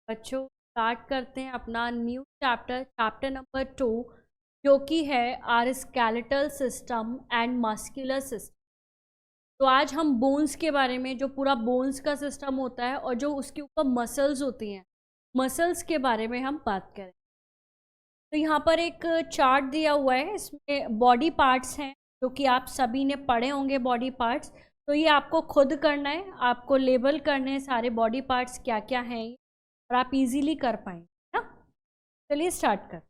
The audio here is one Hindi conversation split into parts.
बच्चों स्टार्ट करते हैं अपना न्यू चैप्टर नंबर 2, जो कि है are skeletal system and muscular system. तो आज हम बोन्स के बारे में, जो पूरा बोन्स का सिस्टम होता है और जो उसके ऊपर मसल्स होती हैं, मसल्स के बारे में हम बात करें। तो यहाँ पर एक चार्ट दिया हुआ है, इसमें बॉडी पार्ट्स हैं जो कि आप सभी ने पढ़े होंगे बॉडी पार्ट्स। तो ये आपको खुद करना है, आपको लेबल करने हैं सारे बॉडी पार्ट्स क्या क्या हैं और आप इजीली कर पाएंगे ना। चलिए स्टार्ट कर।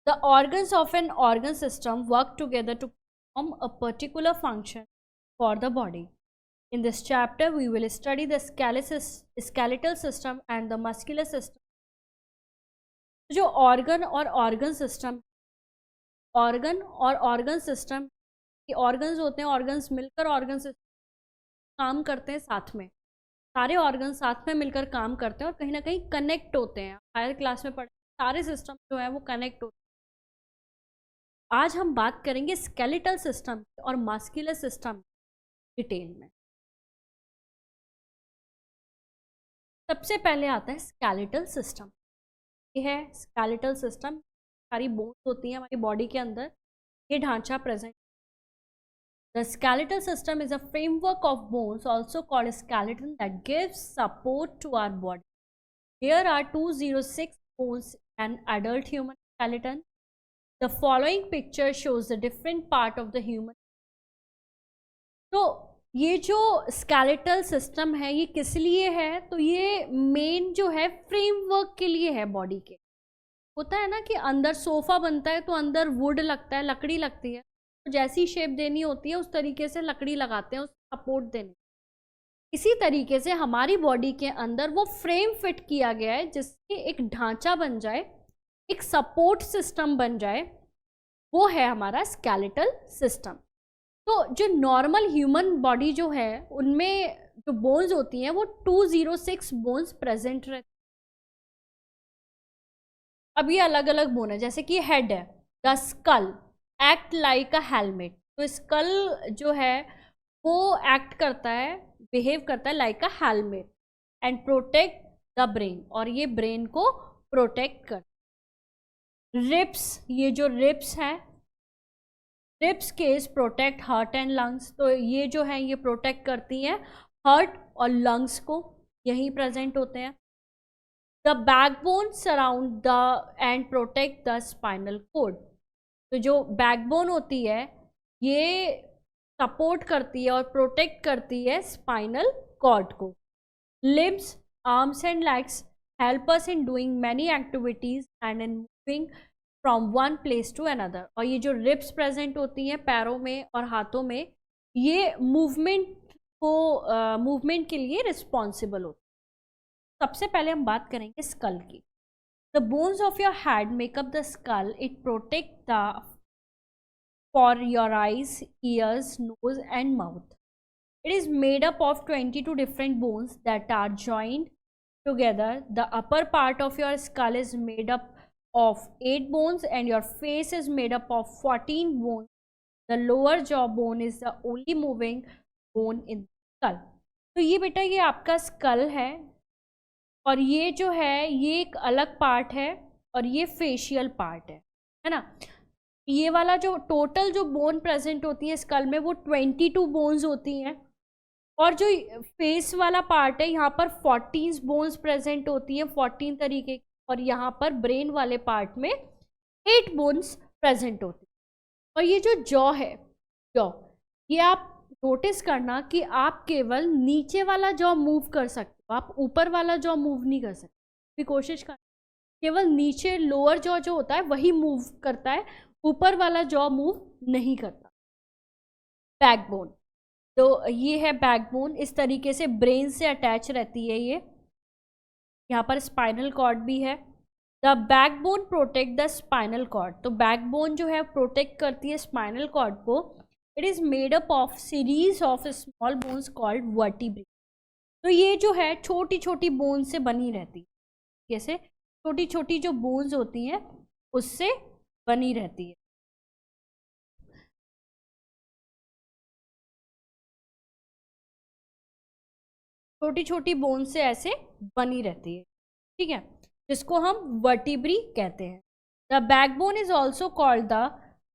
The organs of an organ system work together to perform a particular function for the body. In this chapter, we will study the skeletal system and the muscular system. जो ऑर्गन और ऑर्गन सिस्टम, ये ऑर्गन्स होते हैं, ऑर्गन्स मिलकर ऑर्गन सिस्टम काम करते हैं साथ में। सारे ऑर्गन साथ में मिलकर काम करते हैं और कहीं ना कहीं कनेक्ट होते हैं। हायर क्लास में पढ़े सारे सिस्टम जो है वो कनेक्ट होते हैं। आज हम बात करेंगे स्केलेटल सिस्टम और मस्कुलर सिस्टम डिटेल में। सबसे पहले आता है स्केलेटल सिस्टम। ये है स्केलेटल सिस्टम, सारी बोन्स होती हैं हमारी बॉडी के अंदर, ये ढांचा present. The skeletal system is a framework of bones, also called skeleton, that gives support to our body. There are 206 bones in adult human skeleton. The following picture shows the different part of the human. तो ये जो स्केलेटल सिस्टम है ये किस लिए है? तो ये मेन जो है फ्रेमवर्क के लिए है बॉडी के। होता है ना कि अंदर सोफा बनता है तो अंदर वुड लगता है, लकड़ी लगती है, तो जैसी शेप देनी होती है उस तरीके से लकड़ी लगाते हैं, उस सपोर्ट देने। इसी तरीके से हमारी बॉडी के अंदर वो फ्रेम फिट किया गया है जिससे एक ढांचा बन जाए, एक सपोर्ट सिस्टम बन जाए, वो है हमारा स्केलेटल सिस्टम। तो जो नॉर्मल ह्यूमन बॉडी जो है उनमें जो बोन्स होती हैं वो 206 बोन्स प्रेजेंट रहती। अब ये अलग अलग बोन है, जैसे कि हेड है, the skull act like a helmet. तो स्कल जो है वो एक्ट करता है, बिहेव करता है like a helmet and protect the brain, और ये ब्रेन को प्रोटेक्ट कर। रिब्स, ये जो रिब्स हैं, ribs case protect heart and lungs. तो ये जो है ये प्रोटेक्ट करती हैं हार्ट और लंग्स को, यहीं प्रेजेंट होते हैं। The backbone surround the end protect the spinal cord. तो जो बैकबोन होती है ये सपोर्ट करती है और प्रोटेक्ट करती है स्पाइनल कॉर्ड को। Limbs, arms and legs help us in doing many activities and in moving from one place to another. और ये जो रिब्स प्रेजेंट होती हैं पैरों में और हाथों में, ये मूवमेंट के लिए रिस्पॉन्सिबल होती है। सबसे पहले हम बात करेंगे स्कल की। The bones of your head make up the skull, it protect the for your eyes, ears, nose and mouth. It is made up of 22 different bones that are joined together. The upper part of your skull is made up of 8 bones and your face is made up of 14 bones. The lower jaw bone is the only moving bone in the skull. तो ये बेटा ये आपका स्कल है और ये जो है ये एक अलग पार्ट है और ये फेशियल पार्ट है ना। ये वाला जो टोटल जो बोन प्रेजेंट होती है स्कल में वो 22 बोन्स होती हैं, और जो फेस वाला पार्ट है यहाँ पर 14 बोन्स प्रेजेंट होती हैं, 14 तरीके की, और यहाँ पर ब्रेन वाले पार्ट में 8 बोन्स प्रेजेंट होती हैं। और ये जो जॉ है, जॉ, ये आप नोटिस करना कि आप केवल नीचे वाला जॉ मूव कर सकते हो, आप ऊपर वाला जॉ मूव नहीं कर सकते। भी कोशिश करना, केवल नीचे लोअर जॉ जो होता है वही मूव करता है, ऊपर वाला जॉ मूव नहीं करता। बैकबोन, तो ये है बैकबोन, इस तरीके से ब्रेन से अटैच रहती है ये। यहाँ पर स्पाइनल कॉर्ड भी है। The backbone protect the spinal cord. तो बैकबोन जो है प्रोटेक्ट करती है स्पाइनल कॉर्ड को। It is made up of series of small bones called vertebrae. तो ये जो है छोटी छोटी बोन से बनी रहती है, जैसे छोटी छोटी जो बोन्स होती हैं उससे बनी रहती है। छोटी छोटी बोन से ऐसे बनी रहती है, ठीक है, जिसको हम वर्टिब्री कहते हैं। The backbone is also called the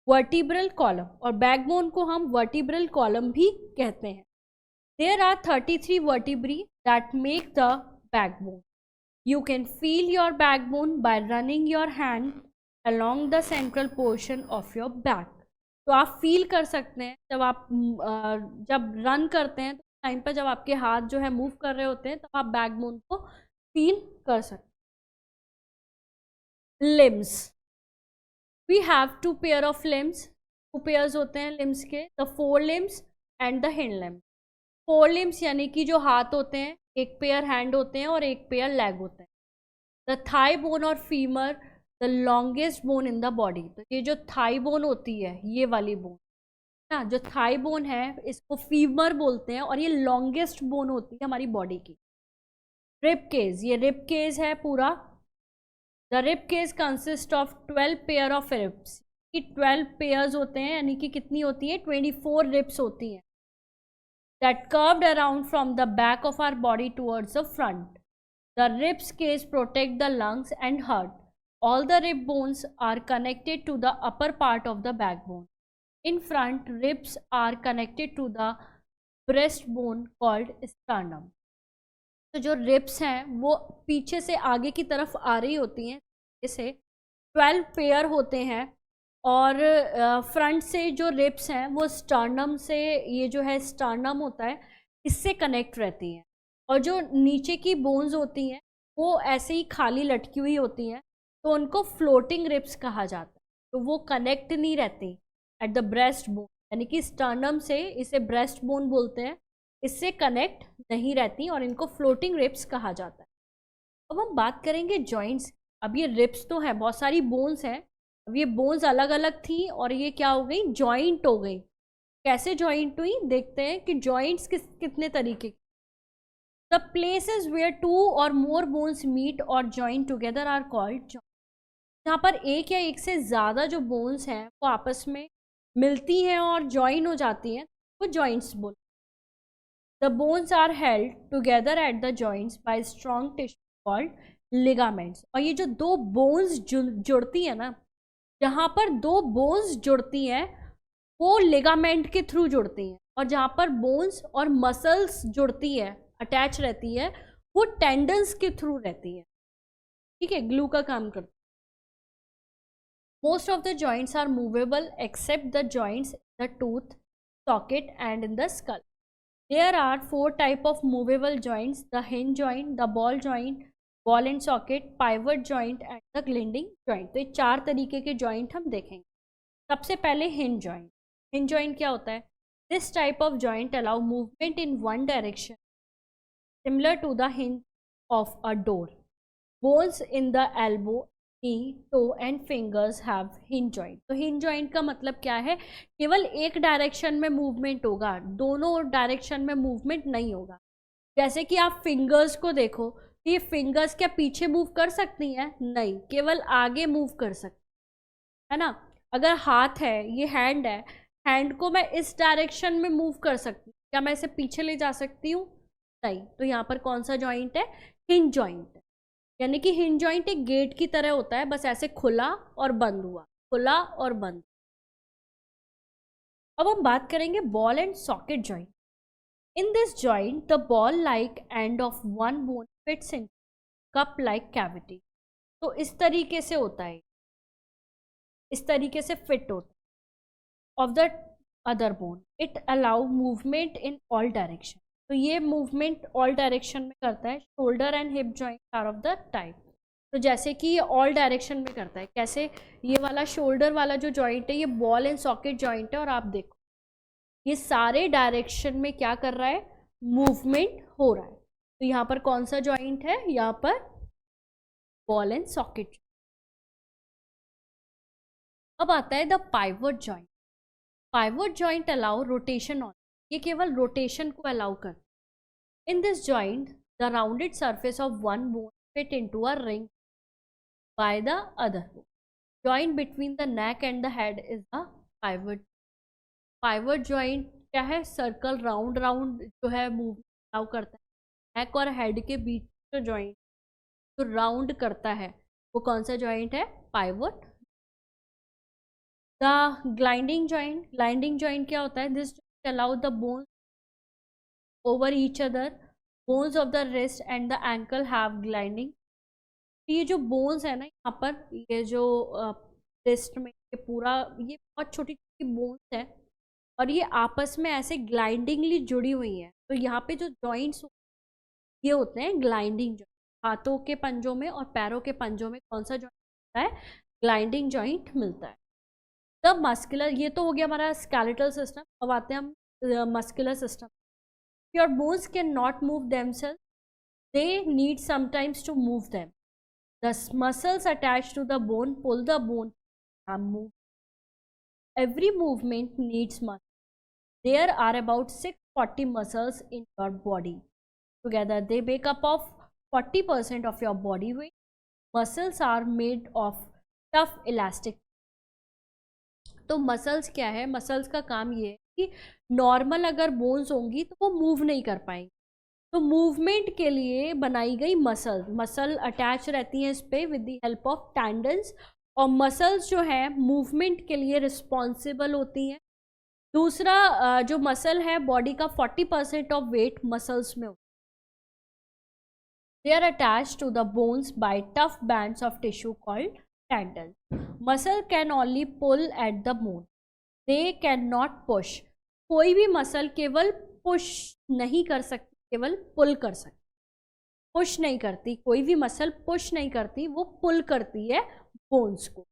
vertebral column, और बैकबोन को हम वर्टिब्रल कॉलम भी कहते हैं। There are 33 vertebrae that make the backbone. You can feel your backbone by running your hand along the central portion of your back. तो आप फील कर सकते हैं जब आप जब रन करते हैं तो टाइम पर जब आपके हाथ जो है मूव कर रहे होते हैं तब आप बैकबोन को फील कर सकते हैं। Limbs, we have 2 pair of limbs, 2 pairs होते हैं लिम्स के, the fore limbs and the hind limbs. Fore limbs यानी कि जो हाथ होते हैं, एक पेयर हैंड होते हैं और एक पेयर लेग होते हैं। द थाई बोन और femur the longest bone in the body. तो ये जो थाई बोन होती है, ये वाली बोन ना, जो थाई बोन है इसको फीमर बोलते हैं, और ये लॉन्गेस्ट बोन होती है हमारी बॉडी की। रिब केज, ये रिब केज है पूरा। The rib cage consist of 12 pair of ribs. कि 12 पेयर्स होते हैं, यानी कि कितनी होती है, 24 रिब्स होती हैं। That curved around from the back of our body towards the front. The ribs cage protect the lungs and heart. All the rib bones are connected to the upper part of the backbone. In front, ribs are connected to the breastbone called sternum. तो जो रिब्स हैं वो पीछे से आगे की तरफ आ रही होती हैं, इसे 12 पेयर होते हैं, और फ्रंट से जो रिब्स हैं वो स्टर्नम से, ये जो है स्टर्नम होता है, इससे कनेक्ट रहती हैं। और जो नीचे की बोन्स होती हैं वो ऐसे ही खाली लटकी हुई होती हैं, तो उनको फ्लोटिंग रिब्स कहा जाता है। तो वो कनेक्ट नहीं रहती एट द ब्रेस्ट बोन, यानी कि स्टर्नम से, इसे ब्रेस्ट बोन बोलते हैं, इससे कनेक्ट नहीं रहती और इनको फ्लोटिंग रिब्स कहा जाता है। अब हम बात करेंगे जॉइंट्स। अब ये रिब्स तो हैं, बहुत सारी बोन्स हैं, अब ये बोन्स अलग अलग थी और ये क्या हो गई, जॉइंट हो गई। कैसे जॉइंट हुई, देखते हैं कि जॉइंट्स कितने तरीके की। द प्लेसेस वेयर 2 और मोर बोन्स मीट और join together are called joint. यहाँ पर एक या एक से ज़्यादा जो बोन्स हैं वो आपस में मिलती हैं और जॉइन हो जाती हैं, वो जॉइंट्स बोल। The bones are held together at the joints by strong tissue called ligaments. और ये जो दो बोन्स जुड़ती है ना, जहाँ पर दो बोन्स जुड़ती हैं वो लिगामेंट के थ्रू जुड़ती हैं, और जहाँ पर बोन्स और मसल्स जुड़ती है, अटैच रहती है, वो टेंडन्स के थ्रू रहती है, ठीक है, ग्लू का काम करती है। Most of the joints are movable except the joints the tooth socket and in the skull. There are 4 type of movable joints, the hinge joint, the ball joint, ball and socket, pivot joint and the gliding joint. तो ये 4 तरीके के जॉइंट हम देखेंगे। सबसे पहले हिंज जॉइंट। हिंज जॉइंट क्या होता है? This type of joint allow movement in one direction similar to the hinge of a door. Bones in the elbow, knee, toe and fingers have hinge joint. तो हिंज जॉइंट का मतलब क्या है? केवल एक डायरेक्शन में मूवमेंट होगा, दोनों डायरेक्शन में मूवमेंट नहीं होगा। जैसे कि आप फिंगर्स को देखो, ये फिंगर्स क्या पीछे मूव कर सकती हैं? नहीं, केवल आगे मूव कर सकती है ना। अगर हाथ है, ये हैंड है, हैंड को मैं इस डायरेक्शन में मूव कर सकती हूँ, क्या मैं इसे पीछे ले जा सकती हूँ? नहीं। तो यहाँ पर कौन सा जॉइंट है? हिंज जॉइंट है। यानी कि हिंज जॉइंट एक गेट की तरह होता है, बस ऐसे खुला और बंद हुआ, खुला और बंद। अब हम बात करेंगे ball and socket joint. In this joint, the ball-like end of one bone fits in cup-like cavity. तो इस तरीके से होता है, इस तरीके से फिट होता है of the other bone. It allow movement in all direction. तो ये मूवमेंट ऑल डायरेक्शन में करता है। Shoulder and hip joint are of the type. तो जैसे कि ये ऑल डायरेक्शन में करता है, कैसे? ये वाला शोल्डर वाला जो जॉइंट है ये बॉल एंड सॉकेट जॉइंट है, और आप देखो ये सारे डायरेक्शन में क्या कर रहा है? मूवमेंट हो रहा है। तो यहाँ पर कौन सा जॉइंट है? यहाँ पर बॉल एंड सॉकेट। अब आता है the pivot joint. Pivot joint allow rotation on, ये केवल रोटेशन को अलाउ करता है। In this joint the rounded surface of one bone fit into a ring by the other bone. Joint between the neck and the head is the pivot. Pivot joint क्या है? सर्कल राउंड राउंड जो है मूव अलाउ करता है। नेक और हेड के बीच जो जॉइंट जो राउंड करता है वो कौन सा जॉइंट है? पाइवोट। द ग्लाइंडिंग जॉइंट क्या होता है? This allow the bone over each other, bones of the wrist and the ankle have gliding. ये जो बोन्स है ना यहाँ पर, ये जो रिस्ट में ये पूरा, ये बहुत छोटी छोटी बोन्स है और ये आपस में ऐसे ग्लाइंडिंगली जुड़ी हुई है। तो यहाँ पे जो जॉइंट्स ये होते हैं ग्लाइंडिंग जॉइंट। हाथों के पंजों में और पैरों के पंजों में कौन सा जॉइंट मिलता है? ग्लाइंडिंग जॉइंट मिलता है। द मस्कुलर, ये तो हो गया हमारा स्केलेटल सिस्टम। अब आते हैं हम muscular system. Your bones can not move themselves, they need sometimes to move them. The muscles attach to the bone pull the bone and move. Every movement needs muscle. There are about 640 muscles in your body. Together they make up of 40% of your body weight. Muscles are made of tough elastic. तो मसल्स क्या है? मसल्स का काम ये है कि नॉर्मल अगर बोन्स होंगी तो वो मूव नहीं कर पाएंगी, तो मूवमेंट के लिए बनाई गई मसल अटैच रहती हैं इस पे with the help of tendons. और मसल्स जो है मूवमेंट के लिए रिस्पॉन्सिबल होती हैं। दूसरा जो मसल है बॉडी का 40% ऑफ वेट मसल्स में होता है। They are attach to the bones by tough bands of tissue called tendons. Muscle can only pull at the bone, they can not push. कोई भी मसल केवल पुश नहीं कर सकती, केवल पुल कर सकती। पुश नहीं करती, कोई भी मसल पुश नहीं करती, वो पुल करती है बोन्स को।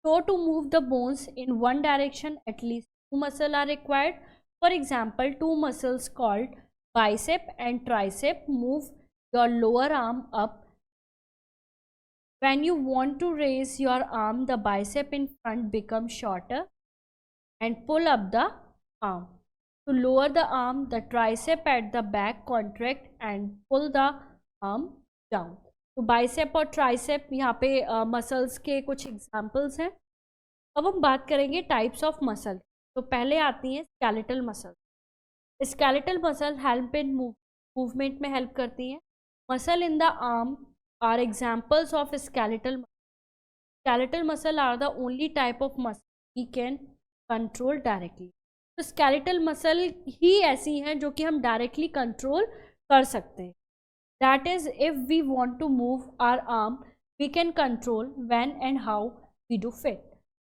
So to move the bones in one direction, at least two muscles are required. For example, two muscles called bicep and tricep move your lower arm up. When you want to raise your arm, the bicep in front becomes shorter and pull up the arm. To lower the arm, the tricep at the back contract and pull the arm down. तो बाइसेप और ट्राइसेप यहाँ पे मसल्स के कुछ एग्जाम्पल्स हैं। अब हम बात करेंगे टाइप्स ऑफ मसल। तो पहले आती हैं skeletal muscle. Skeletal muscle help in movement में हेल्प करती हैं। Muscle in the arm are examples of skeletal muscle. Skeletal muscle are the only type of muscle we can control directly. तो स्केलेटल मसल ही ऐसी हैं जो कि हम डायरेक्टली कंट्रोल कर सकते हैं। That is, if we want to move our arm, we can control when and how we do fit.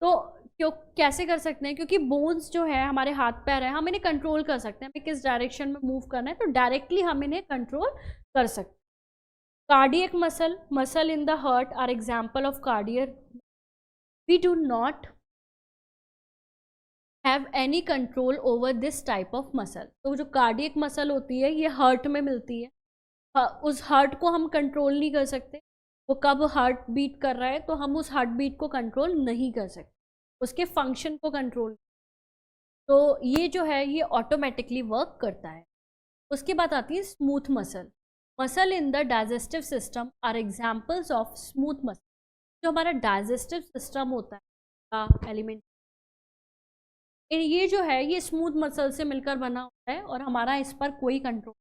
तो क्यों कैसे कर सकते हैं? क्योंकि बोन्स जो है हमारे हाथ पैर है, हम इन्हें कंट्रोल कर सकते हैं। हमें किस डायरेक्शन में मूव करना है तो डायरेक्टली हम इन्हें कंट्रोल कर सकते हैं। Cardiac muscle in the heart are example of cardiac. We do not have any control over this type of muscle. तो जो कार्डियक मसल होती है ये हार्ट में मिलती है। उस हार्ट को हम कंट्रोल नहीं कर सकते, वो कब हार्ट बीट कर रहा है तो हम उस हार्ट बीट को कंट्रोल नहीं कर सकते, उसके फंक्शन को कंट्रोल। तो ये जो है ये ऑटोमेटिकली वर्क करता है। उसके बाद आती है smooth muscle in the digestive system are examples of smooth muscle. जो हमारा डाइजेस्टिव सिस्टम होता है एलिमेंट, ये जो है ये स्मूथ मसल से मिलकर बना होता है और हमारा इस पर कोई control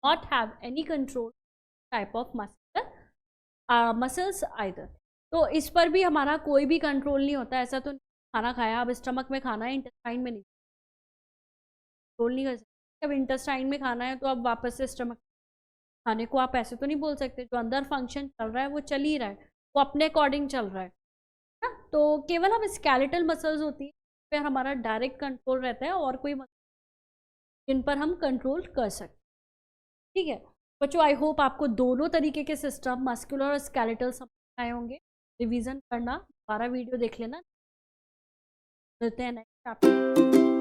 not have any control type of muscles either। तो इस पर भी हमारा कोई भी कंट्रोल नहीं होता। ऐसा तो खाना खाया, अब स्टमक में खाना है, इंटेस्टाइन में नहीं, कंट्रोल नहीं कर सकते। अब इंटेस्टाइन में खाना है तो अब वापस से स्टमक खाने को आप ऐसे तो नहीं बोल सकते। जो अंदर फंक्शन चल रहा है वो चल ही रहा है, वो अपने अकॉर्डिंग चल रहा है ना। तो केवल हम स्केलेटल मसल्स होती है फिर हमारा डायरेक्ट कंट्रोल रहता है और कोई जिन पर हम कंट्रोल कर सकते। ठीक है बच्चों, आई होप आपको दोनों तरीके के सिस्टम मस्कुलर और स्केलेटल समझ आए होंगे। रिवीजन करना, 12 वीडियो देख लेना। मिलते हैं नेक्स्ट चैप्टर।